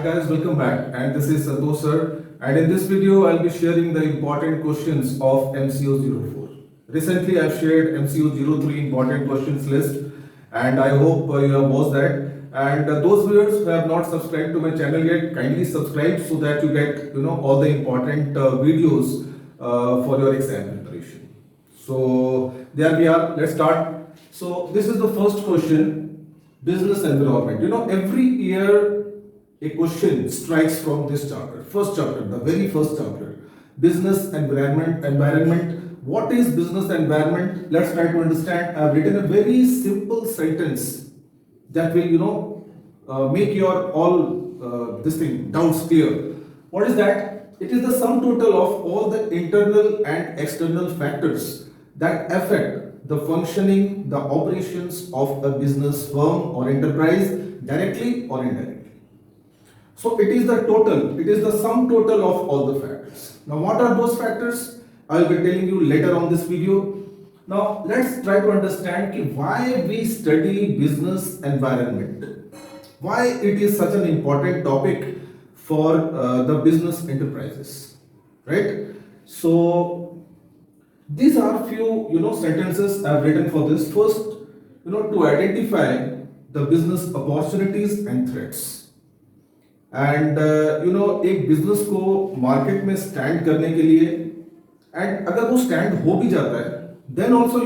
guys, welcome back. And this is Santosh sir. And in this video, I'll be sharing the important questions of MCO04. Recently, I've shared MCO03 important questions list, and I hope you have watched that. And those viewers who have not subscribed to my channel yet, kindly subscribe so that you get all the important videos for your exam preparation. So there we are. Let's start. So this is the first question: business environment. Every year a question strikes from this chapter, first chapter, the very first chapter, business environment. What is business environment? Let's try to understand. I've written a very simple sentence that will make your all this thing doubts clear. What is that? It is the sum total of all the internal and external factors that affect the functioning, the operations of a business firm or enterprise, directly or indirectly. So it is the total, it is the sum total of all the factors. Now what are those factors? I will be telling you later on this video. Now let's try to understand why we study business environment. Why it is such an important topic for the business enterprises, right? So these are few sentences I've written for this. First, to identify the business opportunities and threats. And एक business को market में stand करने के लिए and अगर वो stand हो भी जाता है then also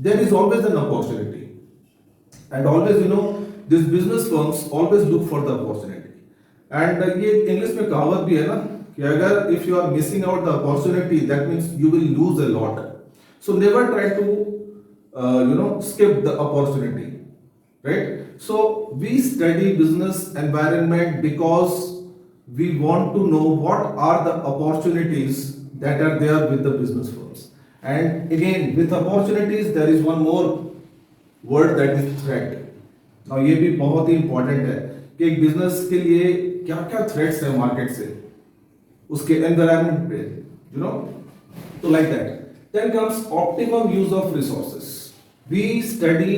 there is always an opportunity and always this business firms always look for the opportunity and ये इंग्लिश में कहावत भी है ना कि अगर if you are missing out the opportunity that means you will lose a lot so never try to skip the opportunity, right? So we study business environment because we want to know what are the opportunities that are there with the business firms. And again, with opportunities, there is one more word, that is threat. Now ये भी बहुत ही important है कि एक business के लिए क्या क्या threats है market से, उसके environment पे, तो like that. Then comes optimum use of resources. We study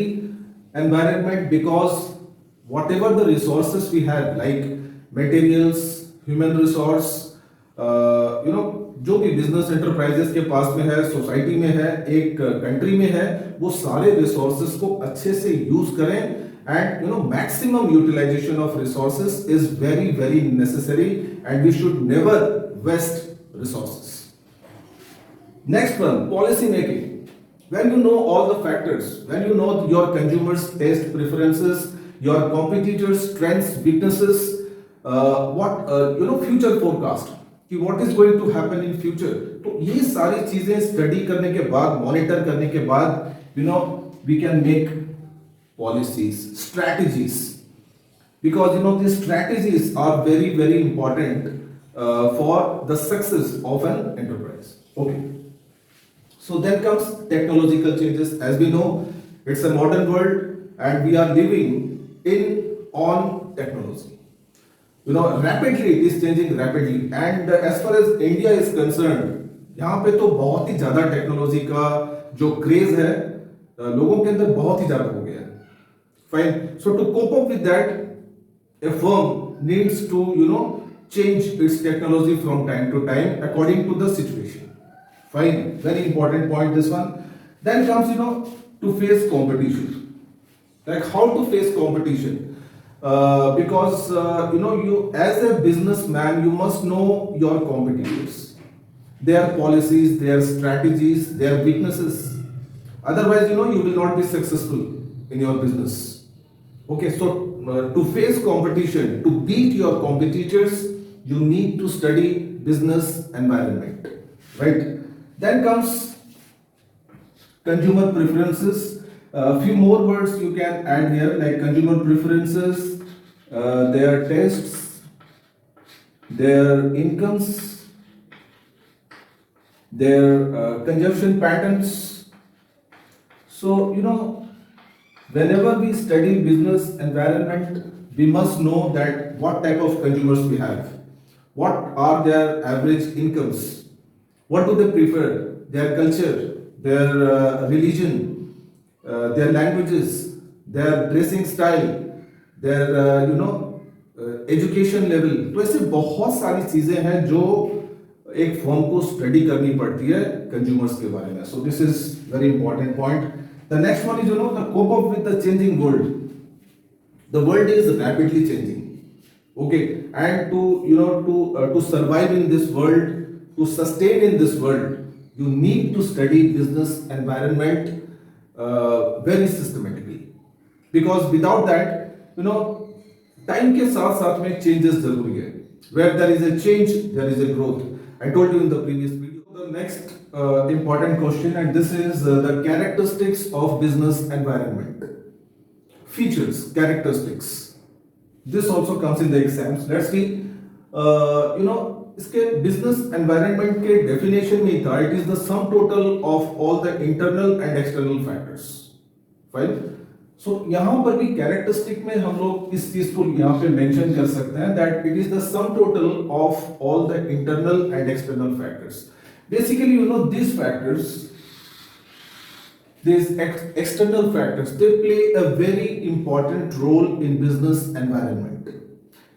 environment because whatever the resources we have, like materials, human resource, जो भी बिजनेस एंटरप्राइजेस के पास में है, सोसाइटी में है, एक कंट्री में है, वो सारे रिसोर्सेज को अच्छे से यूज करें and maximum utilisation of resources is very very necessary and we should never waste resources. Next one, policy making. When you know all the factors, when you know your consumers' taste preferences, your competitors' strengths, weaknesses, future forecast, कि what is going to happen in future, तो ये सारी चीजें study करने के बाद, monitor करने के बाद, we can make policies, strategies, because these strategies are very very important for the success of an enterprise. Okay. So then comes technological changes. As we know, it's a modern world and we are living on technology. Rapidly it is changing rapidly. And as far as India is concerned, यहाँ पे तो बहुत ही ज़्यादा technology का जो craze है लोगों के अंदर बहुत ही ज़्यादा हो गया है. Fine. So to cope up with that, a firm needs to change its technology from time to time according to the situation. Fine, very important point this one. Then comes to face competition. Like how to face competition, because you as a businessman you must know your competitors, their policies, their strategies, their weaknesses. Otherwise you will not be successful in your business. Okay, so to face competition, to beat your competitors, you need to study business environment, right? Then comes consumer preferences. A few more words you can add here, like consumer preferences, their tastes, their incomes, their consumption patterns. So whenever we study business environment, we must know that what type of consumers we have, what are their average incomes, what do they prefer, their culture, their religion, their languages, their dressing style, their education level, तो ऐसे बहुत सारी चीजें हैं जो एक firm को study करनी पड़ती है कंज्यूमर्स के बारे में. So this is very important point. The next one is the cope up with the changing world. The world is rapidly changing, okay, and to survive in this world, to sustain in this world, you need to study business environment very systematically, because without that, time के साथ साथ में changes जरूरी है. Where there is a change, there is a growth. I told you in the previous video. The next important question, and this is the characteristics of business environment. Features, characteristics. This also comes in the exams. Let's see. इसके business environment के definition में था, it is the sum total of all the internal and external factors. Fine. So यहाँ पर भी characteristic में हम लोग इस चीज को यहाँ पे mention कर सकते हैं that it is the sum total of all the internal and external factors. Basically, these factors. These external factors, they play a very important role in business environment.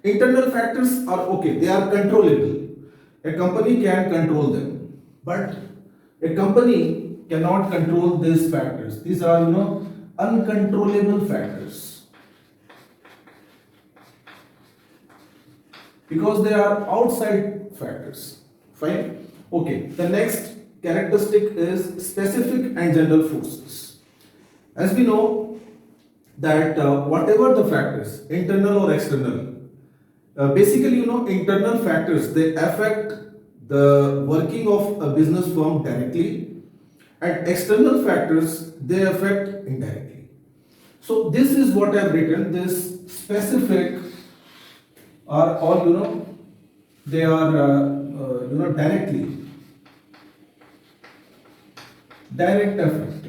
Internal factors are okay, they are controllable. A company can control them, but a company cannot control these factors. These are, uncontrollable factors, because they are outside factors. Fine. Okay. The next characteristic is specific and general forces. As we know that whatever the factors, internal or external, basically, internal factors, they affect the working of a business firm directly, and external factors, they affect indirectly. So this is what I have written. This specific are all, they are directly. Direct effect.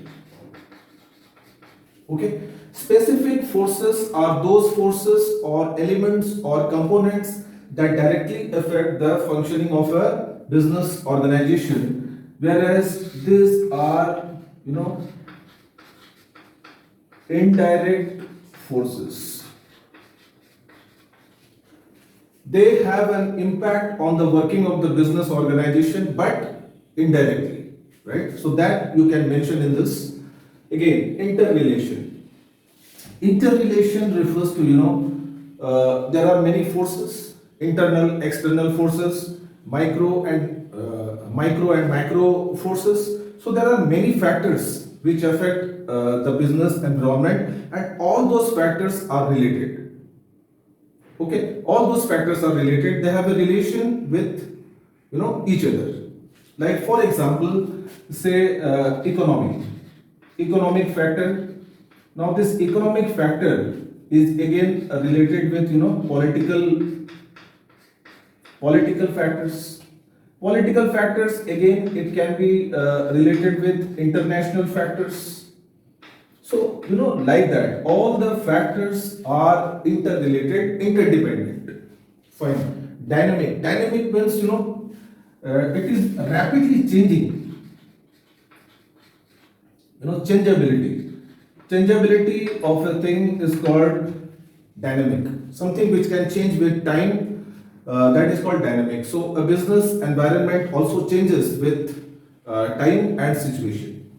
Okay. Specific forces are those forces or elements or components that directly affect the functioning of a business organization, whereas these are, indirect forces. They have an impact on the working of the business organization, but indirectly. Right, so that you can mention in this. Again, interrelation. Interrelation refers to, there are many forces, internal, external forces, micro and macro forces. So there are many factors which affect the business environment, and all those factors are related. Okay, all those factors are related. They have a relation with, each other. Like for example, say economic factor. Now this economic factor is again related with political factors. Political factors again, it can be related with international factors. So like that, all the factors are interrelated, interdependent. Fine. Dynamic means it is rapidly changing. Changeability of a thing is called dynamic. Something which can change with time, that is called dynamic. So a business environment also changes with time and situation.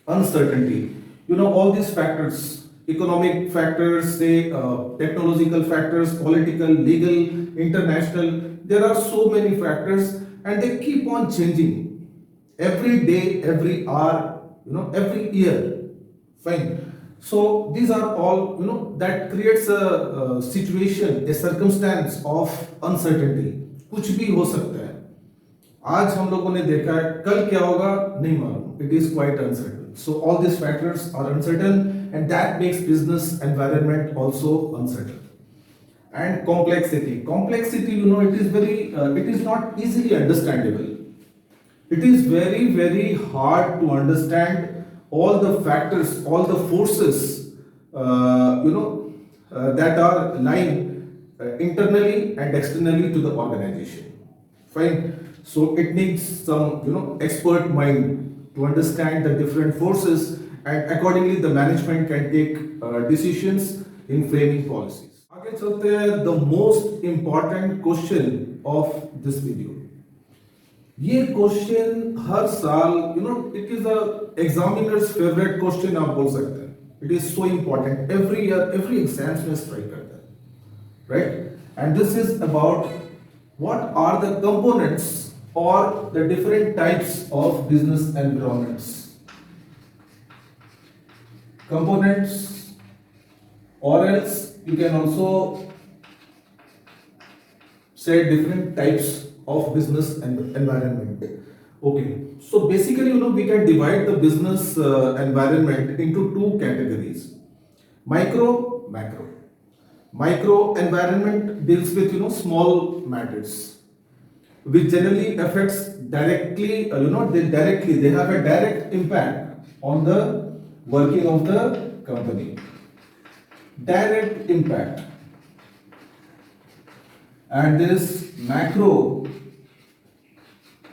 Uncertainty. All these factors, economic factors, say technological factors, political, legal, international, there are so many factors, and they keep on changing every day, every hour, every year. Fine. So these are all, that creates a situation, a circumstance of uncertainty. कुछ भी हो सकता है. आज हम लोगों ने देखा है, कल क्या होगा नहीं मालूम. It is quite uncertain. So all these factors are uncertain, and that makes business environment also uncertain. And complexity. Complexity, it is not easily understandable. It is very, very hard to understand all the factors, all the forces, that are lying internally and externally to the organization. Fine. So it needs some, expert mind to understand the different forces, and accordingly the management can take decisions in framing policies. आगे में चलते हैं the most important question of this video. ये question हर साल it is a examiner's favourite question आप बोल सकते हैं। It is so important, every year every exams में स्ट्राइक करता है, right? And this is about what are the components और the different types of business environments. Components, or else you can also say different types of business environment. Okay, so basically we can divide the business environment into two categories: micro, macro. Micro environment deals with small matters which generally affects directly, they have a direct impact on the working of the company. Direct impact. And this macro,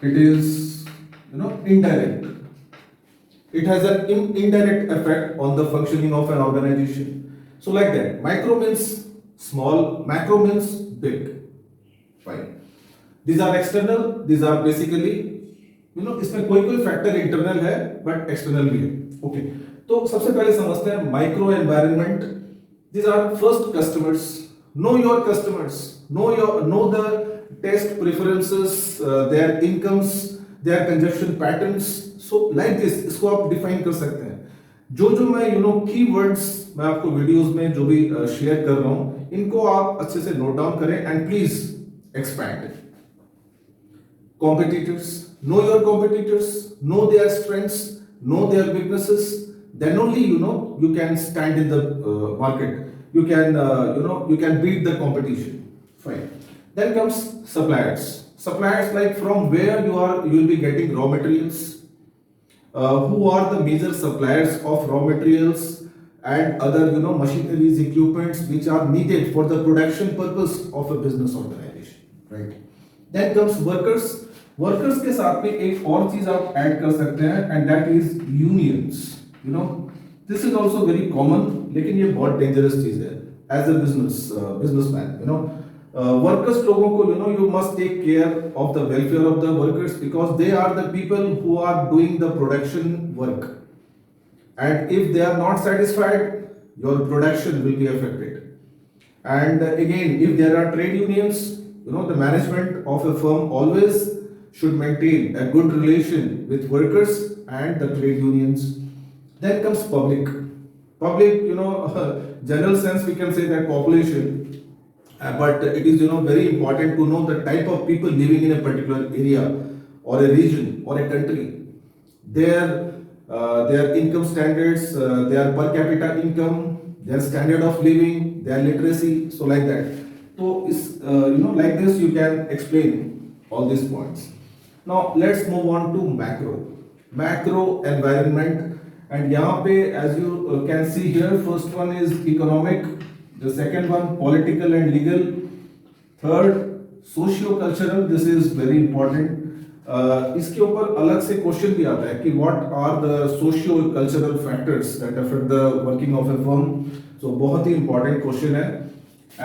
it is indirect. It has an indirect effect on the functioning of an organization. So like that, micro means small, macro means big. Fine. These are external, these are basically इसमें कोई factor internal है but external भी है। Okay, तो सबसे पहले समझते हैं micro environment. These are first customers. Know your customers, know the taste preferences, their incomes, their consumption patterns. So like this, इसको आप डिफाइन कर सकते हैं। जो मैं कीवर्ड्स मैं आपको वीडियोस में जो भी शेयर कर रहा हूं, इनको आप अच्छे से नोट डाउन करें and please expand. Competitors, know your competitors, know their strengths, know their weaknesses. Then only you can stand in the market. You can you can beat the competition. Fine. Then comes suppliers. Suppliers, like from where you will be getting raw materials. Who are the major suppliers of raw materials and other machineries, equipments which are needed for the production purpose of a business organization. Right. Then comes workers. Workers के साथ में एक और चीज आप add कर सकते हैं and that is unions. This is also very common, लेकिन ये बहुत डेंजरस चीज है एज अ बिजनेसमैन। वर्कर्स लोगों को you must take care of the welfare of the workers because they are the people who are doing the production work and if they are not satisfied your production will be affected. And again if there are trade unions, the management of a firm always should maintain a good relation with workers and the trade unions. Then comes public. Public, general sense we can say that population, but it is very important to know the type of people living in a particular area or a region or a country. Their income standards, their per capita income, their standard of living, their literacy, so like that. So like this you can explain all these points. Now let's move on to macro environment, and यहाँ पे as you can see here, first one is economic, the second one political and legal, third socio-cultural, this is very important. इसके ऊपर अलग से question भी आता है कि what are the socio-cultural factors that affect the working of a firm, so बहुत ही important question है।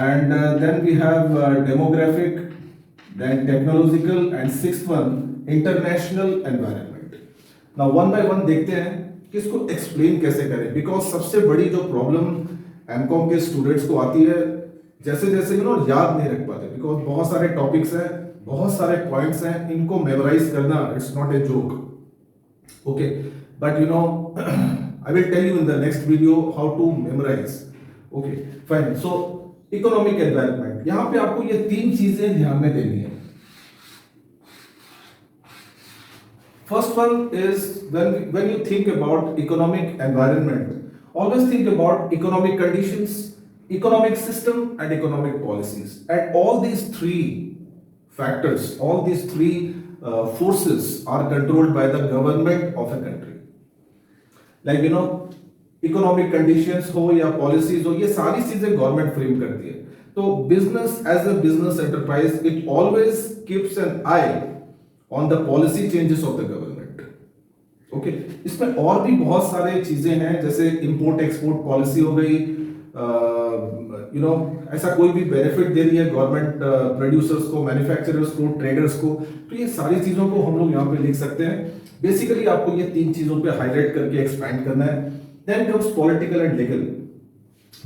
And then we have demographic, then technological, and sixth one international environment. Now one by one देखते हैं कि इसको explain कैसे करें, because सबसे बड़ी जो प्रॉब्लम एमकॉम के स्टूडेंट्स को आती है, जैसे जैसे याद नहीं रख पाते, बिकॉज बहुत सारे टॉपिक्स हैं, बहुत सारे पॉइंट्स हैं, इनको मेमोराइज करना it's not a joke. Okay, but I will tell you in the next video how to memorise. Okay fine. So economic environment, यहां पे आपको ये तीन चीजें ध्यान में देनी है। First one is when you think about economic environment, always think about economic conditions, economic system, and economic policies. And all these three factors, all these three forces are controlled by the government of a country. Like economic conditions हो या policies हो, ये सारी चीजें government frame करती है। तो business as a business enterprise, it always keeps an eye on the policy changes of the government. Okay, इसमें और भी बहुत सारे चीजें हैं, जैसे इंपोर्ट एक्सपोर्ट पॉलिसी हो गई, ऐसा कोई भी बेनिफिट दे रही है गवर्नमेंट प्रोड्यूसर्स को, मैन्युफैक्चरर्स को, ट्रेडर्स को, तो ये सारी चीजों को हम लोग यहाँ पे लिख सकते हैं। बेसिकली आपको ये 3 चीजों पे हाईलाइट करके एक्सपैंड करना है। Then comes political and legal.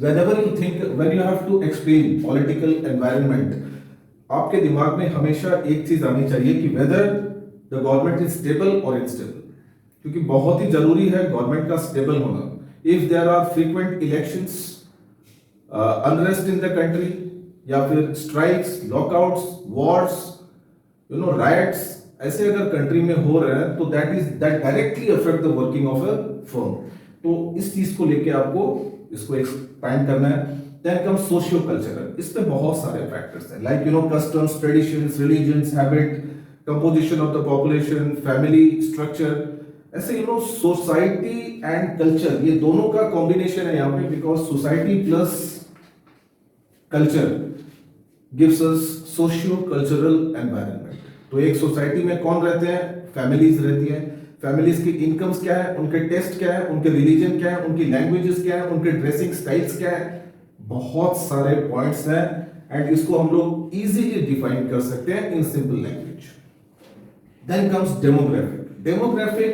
whenever you think when you have to explain political environment, आपके दिमाग में हमेशा एक चीज आनी चाहिए कि whether the government is stable or unstable, क्योंकि बहुत ही जरूरी है गवर्नमेंट का स्टेबल होना। if there are frequent elections, unrest in the country, या फिर स्ट्राइक्स, लॉकआउट्स, वॉर्स, राइट्स ऐसे अगर कंट्री में हो रहे हैं तो that directly affect the working of a firm. तो इस चीज को लेके आपको इसको एक्सपैंड करना है। देन कम सोशियो कल्चरल, इस पे बहुत सारे फैक्टर्स हैं, like customs, traditions, religions, habit, composition of the population, family structure, ऐसे सोसाइटी एंड कल्चर, ये दोनों का कॉम्बिनेशन है यहाँ पे, because society plus culture gives us socio cultural environment. तो एक सोसाइटी में कौन रहते हैं? फैमिलीज रहती हैं। फैमिलीज की इनकम्स क्या है, उनके टेस्ट क्या है, उनके रिलीजन क्या है, उनकी लैंग्वेजेस क्या है, उनके ड्रेसिंग स्टाइल्स क्या है, बहुत सारे पॉइंट्स हैं एंड इसको हम लोग इजीली डिफाइन कर सकते हैं in simple language. Then comes demographic. Demographic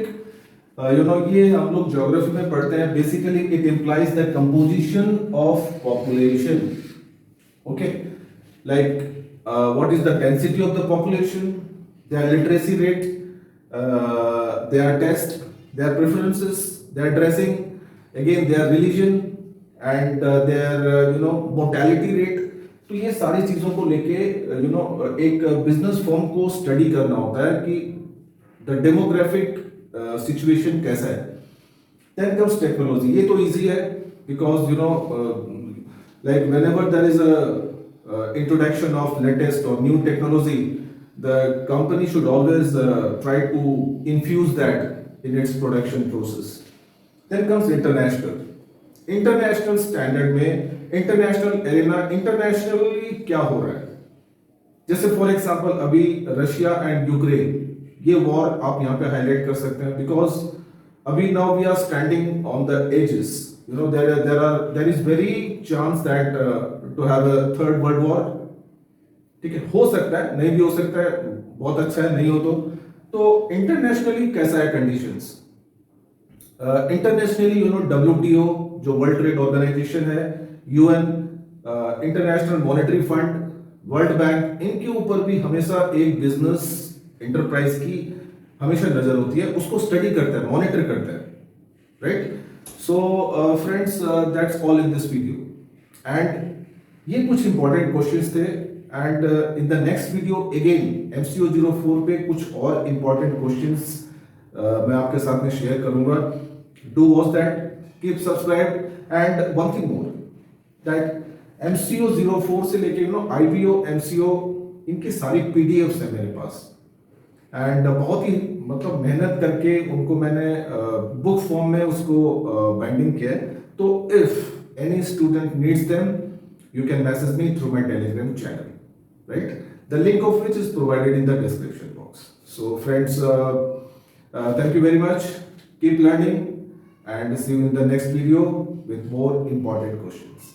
ये हम लोग ज्योग्राफी में पढ़ते हैं। Basically it implies the composition of population. Okay, like what is the density of the population, their literacy rate, their test, their preferences, their dressing, again their religion and their mortality rate। तो ये सारी चीजों को लेके एक business firm को study करना होता है कि द डेमोग्राफिक सिचुएशन कैसा है। Then comes technology. ये तो इजी है because like whenever there is a introduction of latest or new technology, the company should always try to infuse that in its production process। Then comes international। international standard में international arena, internationally क्या हो रहा है, जैसे for example अभी Russia and Ukraine, ये war आप यहाँ पे हाईलाइट कर सकते हैं बिकॉज अभी now we are standing on the edges. there is very chance that to have a third world war। ठीक है, हो सकता है, नहीं भी हो सकता है, बहुत अच्छा है नहीं हो तो इंटरनेशनली कैसा है कंडीशंस? इंटरनेशनली WTO जो वर्ल्ड ट्रेड ऑर्गेनाइजेशन है, UN, international monetary fund, world bank, इनके ऊपर भी हमेशा एक बिजनेस एंटरप्राइज की हमेशा नजर होती है, उसको स्टडी करता है, मॉनिटर करता है, right. So friends, that's all in this video and ये कुछ important questions थे and in the next video again MCO 04 पे कुछ और important questions मैं आपके साथ में share करूंगा। Do watch that, keep subscribed and one thing more that MCO 04 से लेके IBO, MCO, इनकी सारी PDFs है मेरे पास एंड बहुत ही मतलब मेहनत करके उनको मैंने बुक फॉर्म में उसको बाइंडिंग किया है। तो if any student needs them you can message me through my Telegram channel, right, the link of which is provided in the description box. So friends, thank you very much, keep learning and see you in the next video with more important questions।